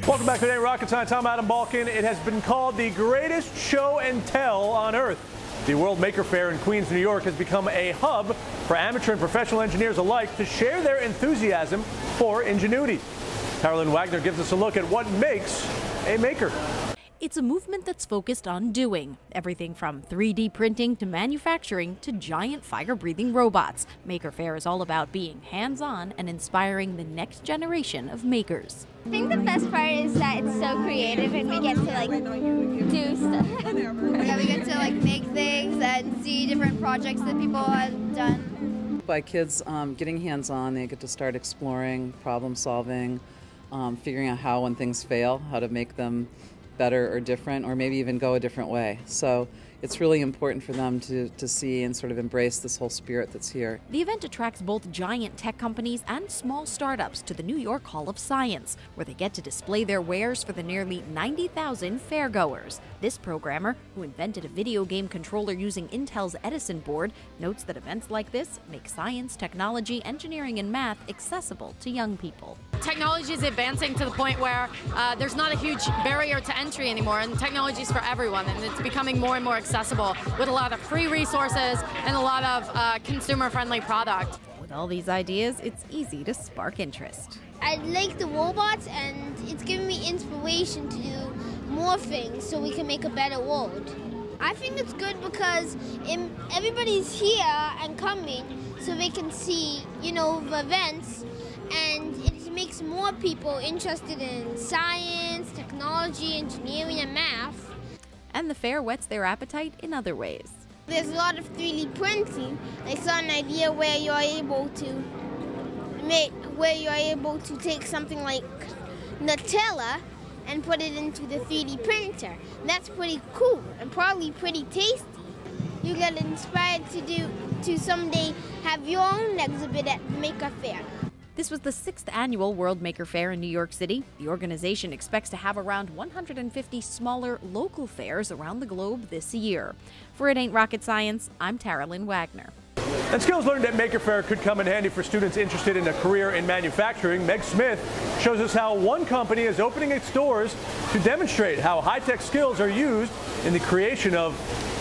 Welcome back to Today Rocket Science. I'm Adam Balkin. It has been called the greatest show and tell on Earth. The World Maker Faire in Queens, New York has become a hub for amateur and professional engineers alike to share their enthusiasm for ingenuity. Carolyn Wagner gives us a look at what makes a maker. It's a movement that's focused on doing everything from 3D printing to manufacturing to giant fire-breathing robots. Maker Faire is all about being hands-on and inspiring the next generation of makers. I think the best part is that it's so creative and we get to do stuff. Yeah, we get to make things and see different projects that people have done. By kids getting hands-on, they get to start exploring, problem solving, figuring out how when things fail, how to make them better or different, or maybe even go a different way. So it's really important for them to see and sort of embrace this whole spirit that's here. The event attracts both giant tech companies and small startups to the New York Hall of Science, where they get to display their wares for the nearly 90,000 fairgoers. This programmer, who invented a video game controller using Intel's Edison board, notes that events like this make science, technology, engineering, and math accessible to young people. Technology is advancing to the point where there's not a huge barrier to entry anymore, and technology is for everyone, and it's becoming more and more accessible with a lot of free resources and a lot of consumer-friendly product. With all these ideas, it's easy to spark interest. I like the robots, and it's giving me inspiration to do more things so we can make a better world. I think it's good because everybody's here and coming so they can see, the events, and it makes more people interested in science, technology, engineering, and math. And the fair whets their appetite in other ways. There's a lot of 3D printing. I saw an idea where you're able to take something like Nutella and put it into the 3D printer. That's pretty cool and probably pretty tasty. You get inspired to someday have your own exhibit at the Maker Faire. This was the 6th annual World Maker Faire in New York City. The organization expects to have around 150 smaller local fairs around the globe this year. For It Ain't Rocket Science, I'm Carolyn Wagner. And skills learned at Maker Faire could come in handy for students interested in a career in manufacturing. Meg Smith shows us how one company is opening its doors to demonstrate how high-tech skills are used in the creation of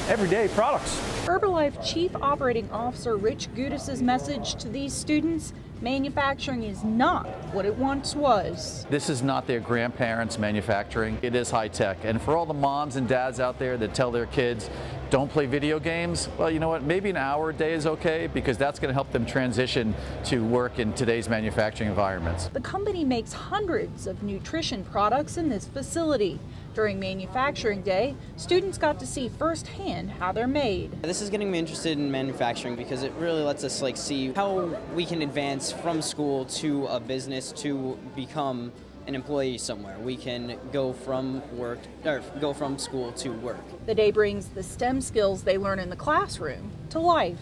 everyday products. Herbalife Chief Operating Officer Rich Gudis' message to these students: manufacturing is not what it once was. This is not their grandparents' manufacturing. It is high tech. And for all the moms and dads out there that tell their kids, don't play video games, well, you know what, maybe an hour a day is okay, because that's going to help them transition to work in today's manufacturing environments. The company makes hundreds of nutrition products in this facility. During Manufacturing Day, students got to see firsthand how they're made. This is getting me interested in manufacturing because it really lets us see how we can advance from school to a business to become an employee somewhere. We can go from school to work. The day brings the STEM skills they learn in the classroom to life.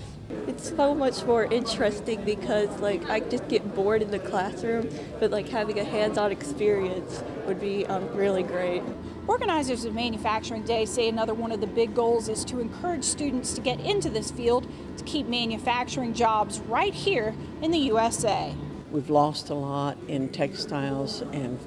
It's so much more interesting because I just get bored in the classroom, but having a hands-on experience would be really great. Organizers of Manufacturing Day say another one of the big goals is to encourage students to get into this field to keep manufacturing jobs right here in the USA. We've lost a lot in textiles and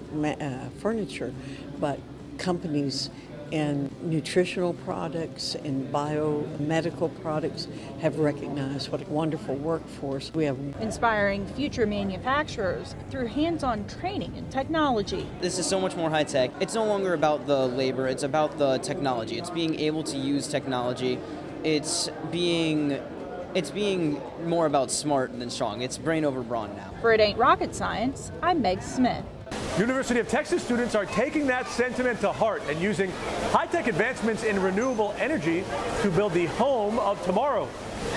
furniture, but companies in nutritional products and biomedical products have recognized what a wonderful workforce we have. Inspiring future manufacturers through hands-on training and technology. This is so much more high tech. It's no longer about the labor, it's about the technology. It's being able to use technology. It's being more about smart than strong. It's brain over brawn now. For It Ain't Rocket Science, I'm Meg Smith. University of Texas students are taking that sentiment to heart and using high-tech advancements in renewable energy to build the home of tomorrow.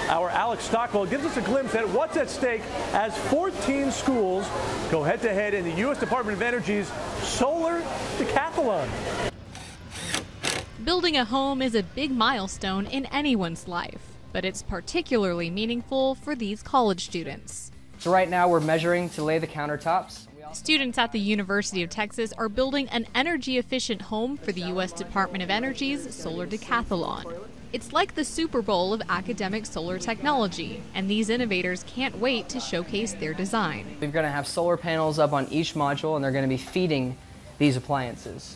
Our Alex Stockwell gives us a glimpse at what's at stake as 14 schools go head-to-head in the U.S. Department of Energy's Solar Decathlon. Building a home is a big milestone in anyone's life, but it's particularly meaningful for these college students. So right now we're measuring to lay the countertops. Students at the University of Texas are building an energy-efficient home for the U.S. Department of Energy's Solar Decathlon. It's like the Super Bowl of academic solar technology, and these innovators can't wait to showcase their design. We're going to have solar panels up on each module, and they're going to be feeding these appliances.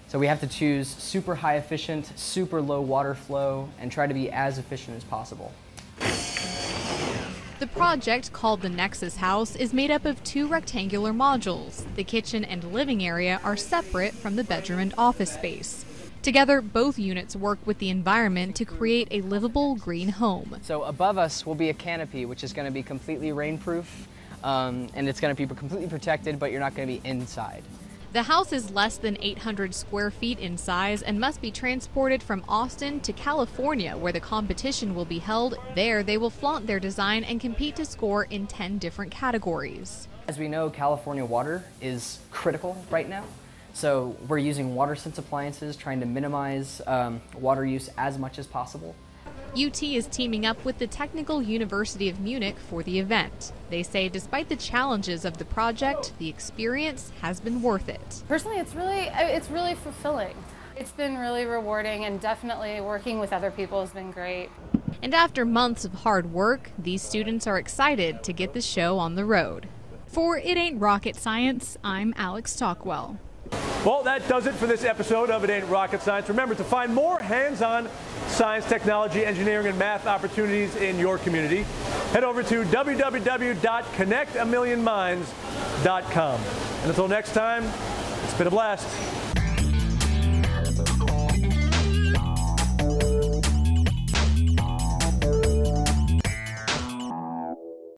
So we have to choose super high efficient, super low water flow, and try to be as efficient as possible. The project, called the Nexus House, is made up of 2 rectangular modules. The kitchen and living area are separate from the bedroom and office space. Together, both units work with the environment to create a livable green home. So above us will be a canopy, which is going to be completely rainproof, and it's going to be completely protected, but you're not going to be inside. The house is less than 800 square feet in size and must be transported from Austin to California, where the competition will be held. There, they will flaunt their design and compete to score in 10 different categories. As we know, California water is critical right now. So we're using water-sense appliances, trying to minimize water use as much as possible. UT is teaming up with the Technical University of Munich for the event. They say despite the challenges of the project, the experience has been worth it. Personally, it's really fulfilling. It's been really rewarding, and definitely working with other people has been great. And after months of hard work, these students are excited to get the show on the road. For It Ain't Rocket Science, I'm Alex Stockwell. Well, that does it for this episode of It Ain't Rocket Science. Remember, to find more hands-on science, technology, engineering, and math opportunities in your community, head over to www.connectamillionminds.com. And until next time, it's been a blast.